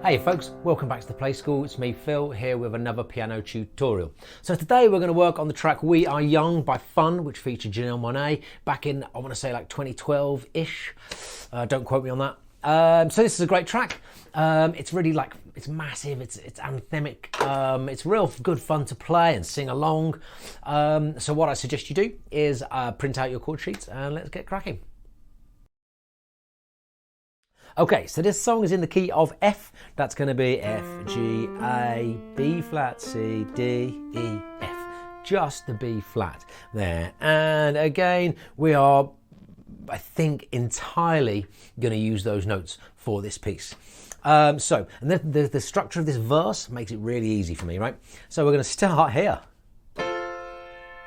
Hey folks, welcome back to the Play School. It's me, Phil, here with another piano tutorial. So today we're going to work on the track We Are Young by Fun, which featured Janelle Monae back in, I want to say like 2012-ish. Don't quote me on that. So this is a great track. It's really like, it's massive, it's anthemic, it's real good fun to play and sing along. So what I suggest you do is print out your chord sheets and let's get cracking. Okay, so this song is in the key of F. That's going to be F, G, A, B flat, C, D, E, F. Just the B flat there. And again, we are, I think, entirely going to use those notes for this piece. And the structure of this verse makes it really easy for me, right? So we're going to start here.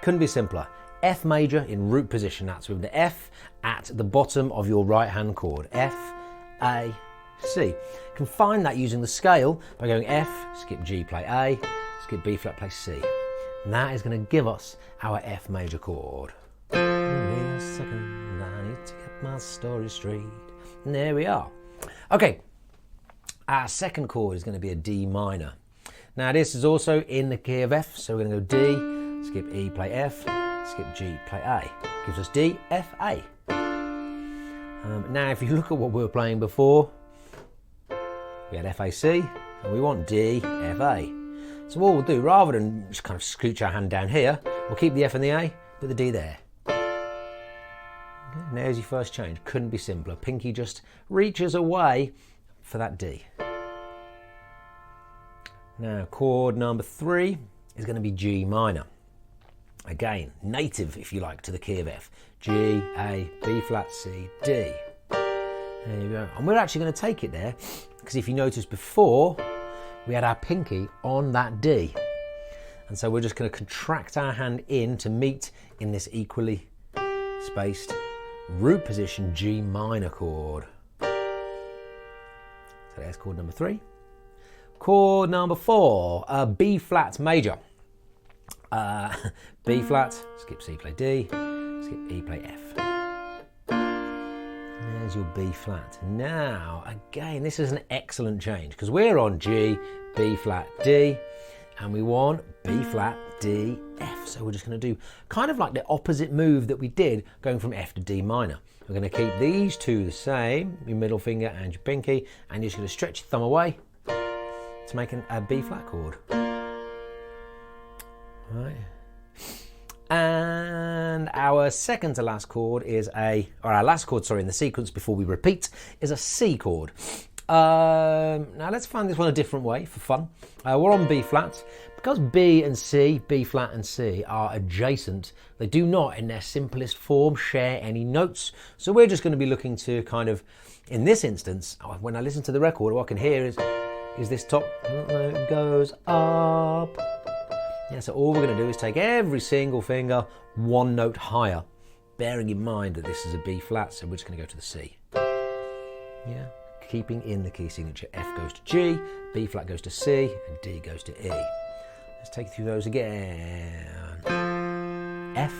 Couldn't be simpler. F major in root position. That's with the F at the bottom of your right hand chord. F, A, C. You can find that using the scale by going F, skip G, play A, skip B flat, play C. And that is going to give us our F major chord. Give me a second, I need to get my story straight. And there we are. Okay, our second chord is going to be a D minor. Now this is also in the key of F, so we're going to go D, skip E, play F, skip G, play A. Gives us D, F, A. Now if you look at what we were playing before, we had F, A, C, and we want D, F, A. So what we'll do, rather than just kind of scooch our hand down here, we'll keep the F and the A, put the D there. Okay, there's your first change. Couldn't be simpler. Pinky just reaches away for that D. Now chord number 3 is going to be G minor. Again, native, if you like, to the key of F. G, A, B flat, C, D. There you go. And we're actually going to take it there, because if you notice before, we had our pinky on that D. And so we're just going to contract our hand in to meet in this equally spaced root position G minor chord. So there's chord number 3. Chord number 4, B flat major. B flat, skip C, play D, skip E, play F. There's your B flat. Now, again, this is an excellent change because we're on G, B flat, D, and we want B flat, D, F. So we're just going to do kind of like the opposite move that we did going from F to D minor. We're going to keep these two the same, your middle finger and your pinky, and you're just going to stretch your thumb away to make a B flat chord. Right. And our second to last chord is our last chord, sorry, in the sequence before we repeat, is a C chord. Now let's find this one a different way for fun. We're on B flat. Because B and C, B flat and C are adjacent, they do not, in their simplest form, share any notes. So we're just going to be looking to kind of, in this instance, when I listen to the record, what I can hear is this top note goes up. Yeah, so all we're going to do is take every single finger one note higher, bearing in mind that this is a B flat, so we're just going to go to the C. Yeah, keeping in the key signature. F goes to G, B flat goes to C, and D goes to E. Let's take you through those again. F.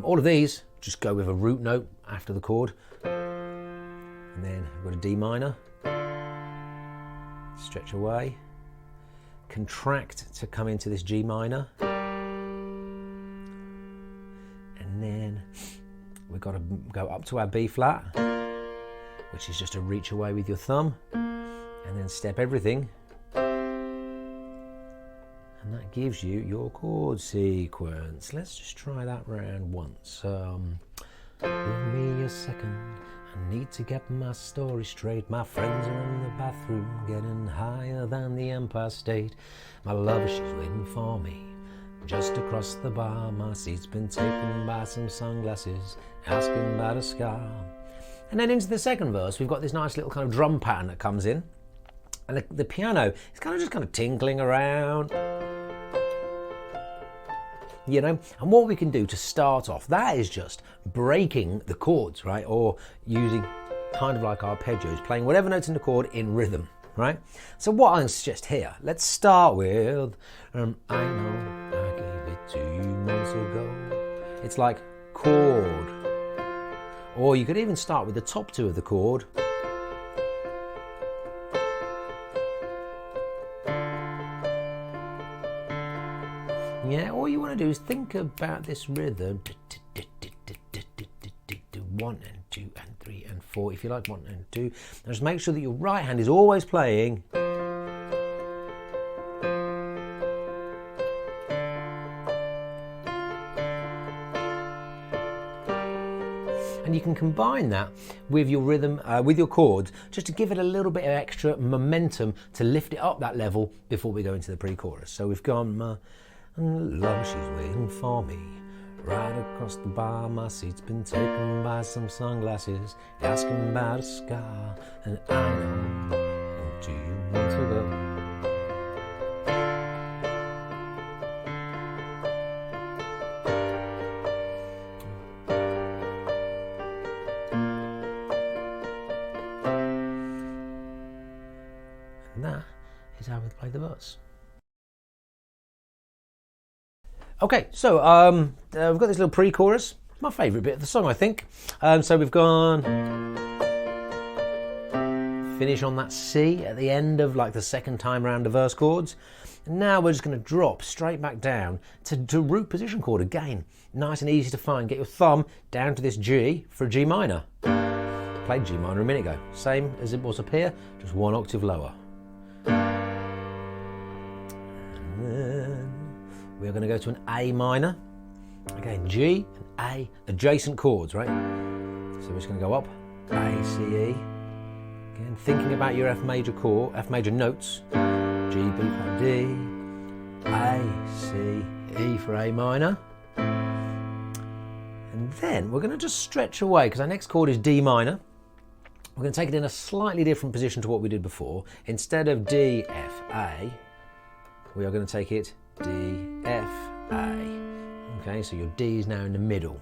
All of these just go with a root note after the chord. And then we've got a D minor. Stretch away. Contract to come into this G minor, and then we've got to go up to our B flat, which is just a reach away with your thumb, and then step everything, and that gives you your chord sequence. Let's just try that round once. Give me a second, I need to get my story straight. My friends are in the bathroom, getting higher than the Empire State. My lover, she's waiting for me just across the bar. My seat's been taken by some sunglasses, asking about a scar. And then into the second verse, we've got this nice little kind of drum pattern that comes in. And the piano is kind of tinkling around. You know, and what we can do to start off, that is just breaking the chords, right? Or using kind of like arpeggios, playing whatever notes in the chord in rhythm, right? So what I suggest here, let's start with, I know I gave it to you months ago. It's like chord. Or you could even start with the top two of the chord to do is think about this rhythm. 1 and 2 and 3 and 4, if you like, 1 and 2. Now just make sure that your right hand is always playing. And you can combine that with your rhythm, with your chords, just to give it a little bit of extra momentum to lift it up that level before we go into the pre-chorus. So we've gone, love, she's waiting for me. Right across the bar, my seat's been taken by some sunglasses, asking about a scar, and I know, and do you want to go? And that is how we play the verse. Okay, so we've got this little pre-chorus, my favourite bit of the song, I think. So we've gone, finish on that C at the end of like the second time round of verse chords. And now we're just going to drop straight back down to root position chord again. Nice and easy to find. Get your thumb down to this G for a G minor. Played G minor a minute ago. Same as it was up here, just 1 octave lower. And then we're going to go to an A minor. Again, G and A, adjacent chords, right? So we're just going to go up, A, C, E. Again, thinking about your F major chord, F major notes. G, B flat, D, A, C, E for A minor. And then we're going to just stretch away, because our next chord is D minor. We're going to take it in a slightly different position to what we did before. Instead of D, F, A, we are going to take it D, F, A. Okay, so your D is now in the middle.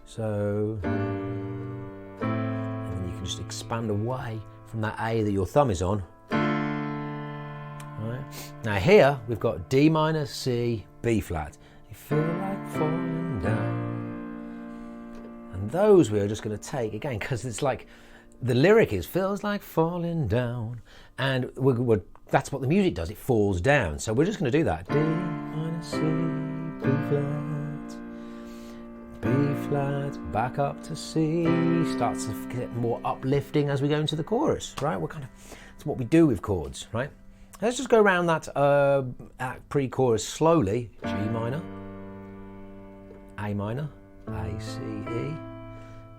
So, and then you can just expand away from that A that your thumb is on. Right. Now here we've got D minor, C, B flat. You feel like falling down. And those we are just going to take again, because it's like the lyric is feels like falling down, and that's what the music does, it falls down. So we're just going to do that. D minor, C, B flat, back up to C, starts to get more uplifting as we go into the chorus, right? It's what we do with chords, right? Let's just go around that pre-chorus slowly. G minor, A minor, A, C, E,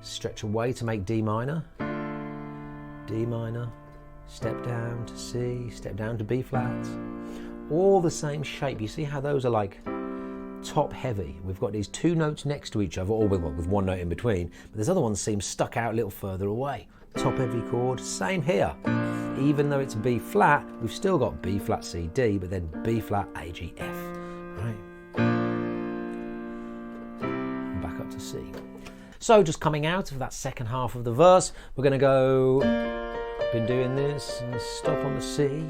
stretch away to make D minor, D minor, step down to C, step down to B flat. All the same shape. You see how those are like top heavy. We've got these 2 notes next to each other, or with 1 note in between, but there's other ones seem stuck out a little further away. Top heavy chord, same here. Even though it's B flat, we've still got B flat, C, D, but then B flat, A, G, F, right? And back up to C. So just coming out of that second half of the verse, we're going to go, been doing this, and stop on the C.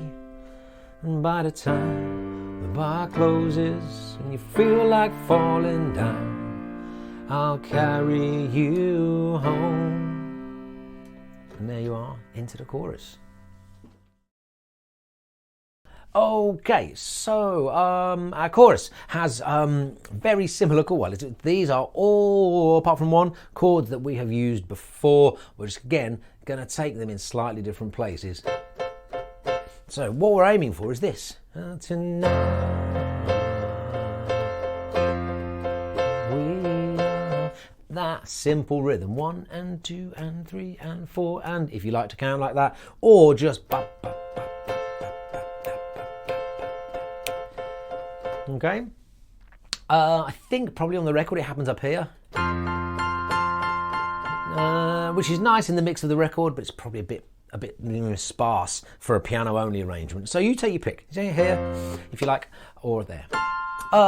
And by the time the bar closes and you feel like falling down, I'll carry you home. And there you are, into the chorus. Okay, so our chorus has very similar chords. Well, these are all, apart from one, chords that we have used before. We're just, again, going to take them in slightly different places. So what we're aiming for is this. That simple rhythm. 1 and 2 and 3 and 4, and if you like to count like that, or just ba, ba, ba, ba, ba, ba, ba, ba. Okay. I think probably on the record it happens up here, which is nice in the mix of the record, but it's probably a bit sparse for a piano-only arrangement. So you take your pick. See here, if you like, or there.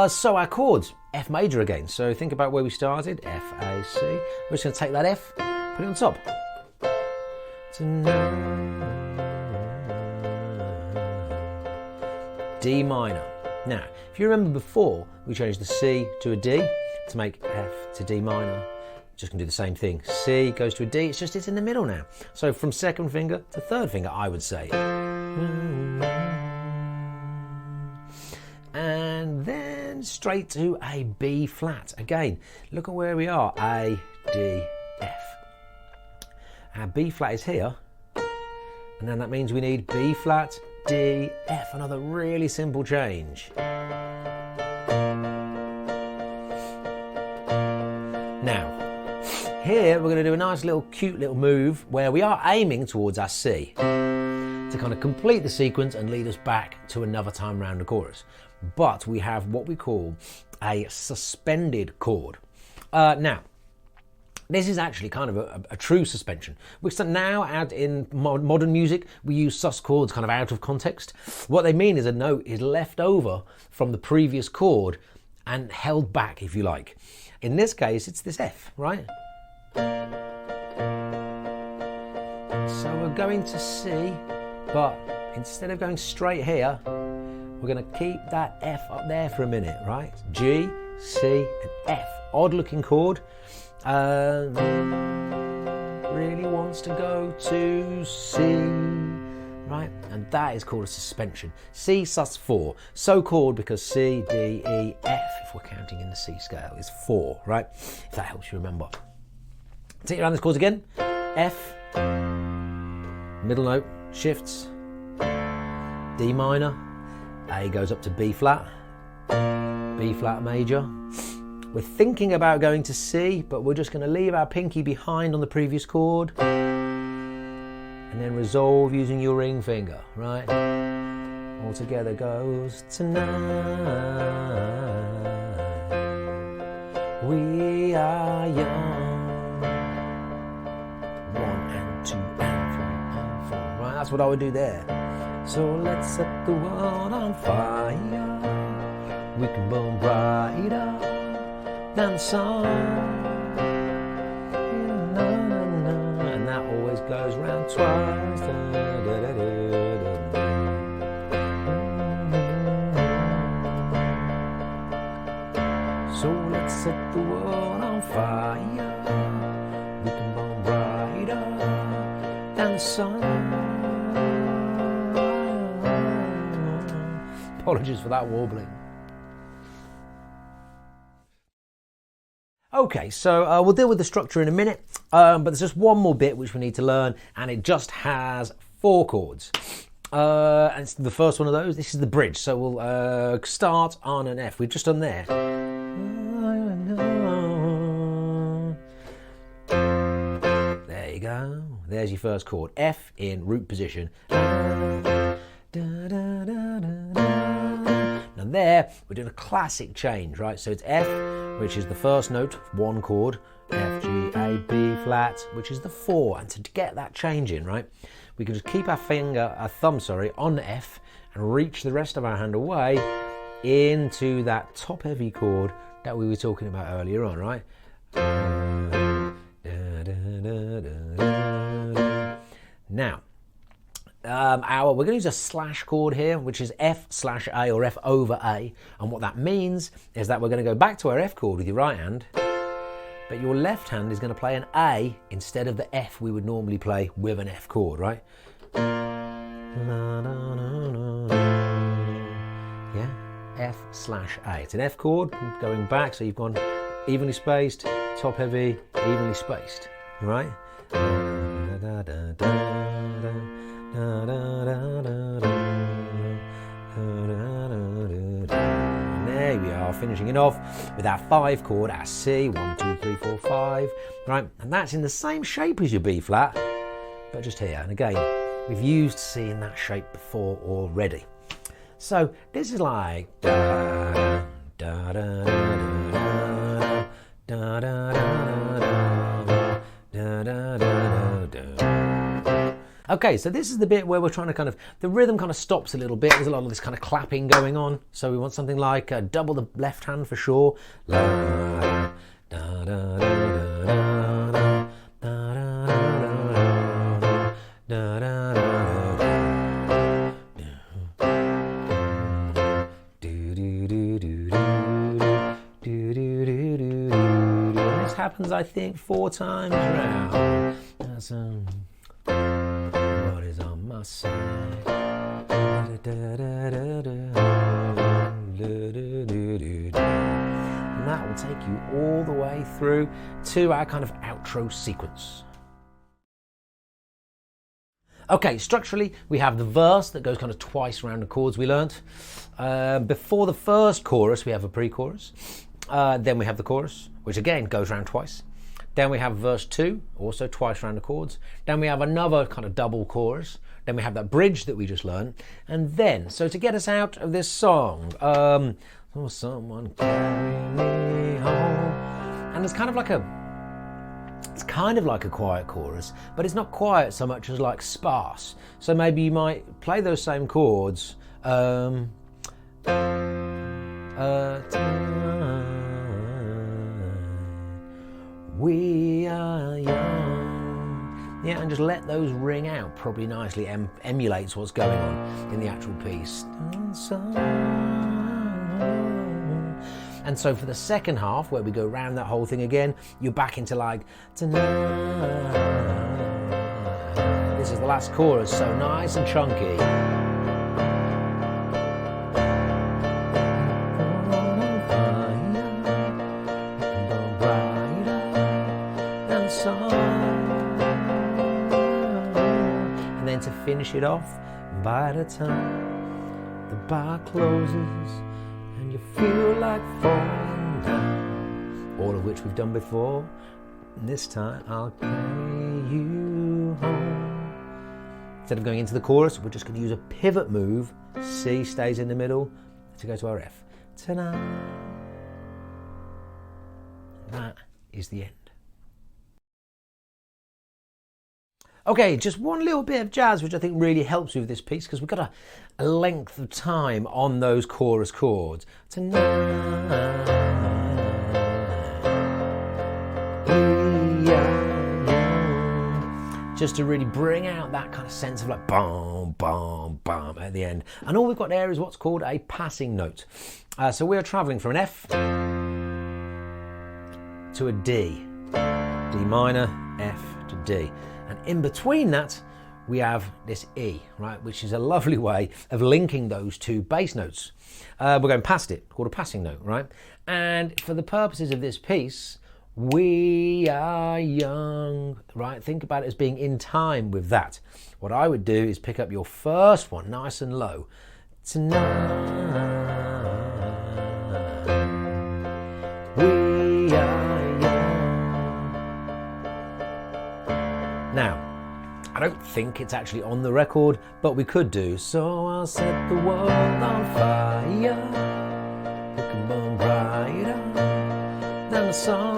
So our chords, F major again. So think about where we started, F, A, C. We're just going to take that F, put it on top. D minor. Now, if you remember before, we changed the C to a D to make F to D minor. Just going to do the same thing. C goes to a D, it's in the middle now. So from second finger to third finger, I would say. And then then straight to a B flat. Again, look at where we are, A, D, F. Our B flat is here, and then that means we need B flat, D, F, another really simple change. Now, here we're going to do a nice little cute little move where we are aiming towards our C to kind of complete the sequence and lead us back to another time around the chorus. But we have what we call a suspended chord. Now, this is actually kind of a true suspension, which now add in modern music, we use sus chords kind of out of context. What they mean is a note is left over from the previous chord and held back, if you like. In this case, it's this F, right? So we're going to C, but instead of going straight here, we're going to keep that F up there for a minute, right? G, C, and F. Odd looking chord. Really wants to go to C, right? And that is called a suspension. C sus4, so called because C, D, E, F, if we're counting in the C scale, is 4, right? If that helps you remember. Take you around this chords again. F, middle note, shifts, D minor, A goes up to B flat major. We're thinking about going to C, but we're just going to leave our pinky behind on the previous chord and then resolve using your ring finger, right? All together goes tonight. We are young. 1 and 2 and 3 and 4. Right, that's what I would do there. So let's set the world on fire. We can burn brighter than the sun. And that always goes round twice. So let's set the world on fire. We can burn brighter than the sun. Apologies for that warbling. Okay, so we'll deal with the structure in a minute, but there's just one more bit which we need to learn, and it just has 4 chords. And it's the first one of those, this is the bridge, so we'll start on an F. We've just done there. There you go. There's your first chord, F in root position. Now there, we're doing a classic change, right? So it's F, which is the first note, 1 chord, F, G, A, B flat, which is the 4. And to get that change in, right, we can just keep our thumb, on F and reach the rest of our hand away into that top heavy chord that we were talking about earlier on, right? Now, we're going to use a slash chord here, which is F/A or F over A. And what that means is that we're going to go back to our F chord with your right hand, but your left hand is going to play an A instead of the F we would normally play with an F chord, right? Yeah, F/A. It's an F chord going back, so you've gone evenly spaced, top heavy, evenly spaced, right? And there we are, finishing it off with our 5 chord, our C, 1, 2, 3, 4, 5, right? And that's in the same shape as your B flat, but just here. And again, we've used C in that shape before already. So this is like da da da da da da da da da. Okay, so this is the bit where we're trying to the rhythm kind of stops a little bit. There's a lot of this kind of clapping going on. So we want something like double the left hand for sure. La, da, da, da, da, da, da, this happens, I think, 4 times around. That's, what is on my side? that will take you all the way through to our kind of outro sequence. Okay, structurally, we have the verse that goes kind of twice around the chords we learnt. Before the first chorus, we have a pre-chorus. Then we have the chorus, which again goes around twice. Then we have verse 2, also twice around the chords. Then we have another kind of double chorus. Then we have that bridge that we just learned. And then, so to get us out of this song, oh, someone carry me home. And it's kind of like a quiet chorus, but it's not quiet so much as like sparse. So maybe you might play those same chords. We are young. Yeah, and just let those ring out probably nicely, emulates what's going on in the actual piece. And so for the second half, where we go around that whole thing again, you're back into like, tonight. This is the last chorus, so nice and chunky. And then to finish it off, by the time the bar closes and you feel like falling down, all of which we've done before, and this time I'll carry you home. Instead of going into the chorus, we're just going to use a pivot move. C stays in the middle to go to our F. Tonight. That is the end. Okay, just one little bit of jazz, which I think really helps you with this piece, because we've got a length of time on those chorus chords. Tonight, just to really bring out that kind of sense of like bam, bam, bam at the end. And all we've got there is what's called a passing note. So we're traveling from an F to a D. D minor, F to D. And in between that, we have this E, right, which is a lovely way of linking those two bass notes. We're going past it, called a passing note, right? And for the purposes of this piece, we are young, right? Think about it as being in time with that. What I would do is pick up your first one nice and low. Tonight, we are Now, I don't think it's actually on the record, but we could do. So I'll set the world on fire, it can burn brighter than the sun.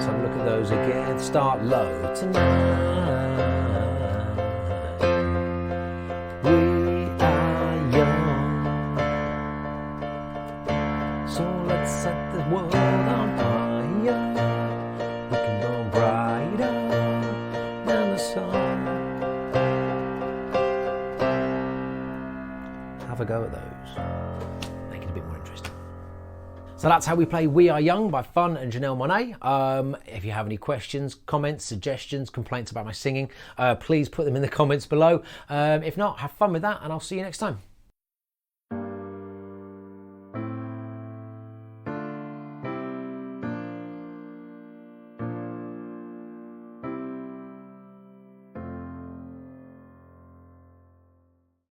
So look at those again, start low. Tonight, we are young. So let's set the world on fire. Have a go at those, make it a bit more interesting. So that's how we play We Are Young by Fun and Janelle Monae. If you have any questions, comments, suggestions, complaints about my singing, please put them in the comments below. If not, have fun with that, and I'll see you next time.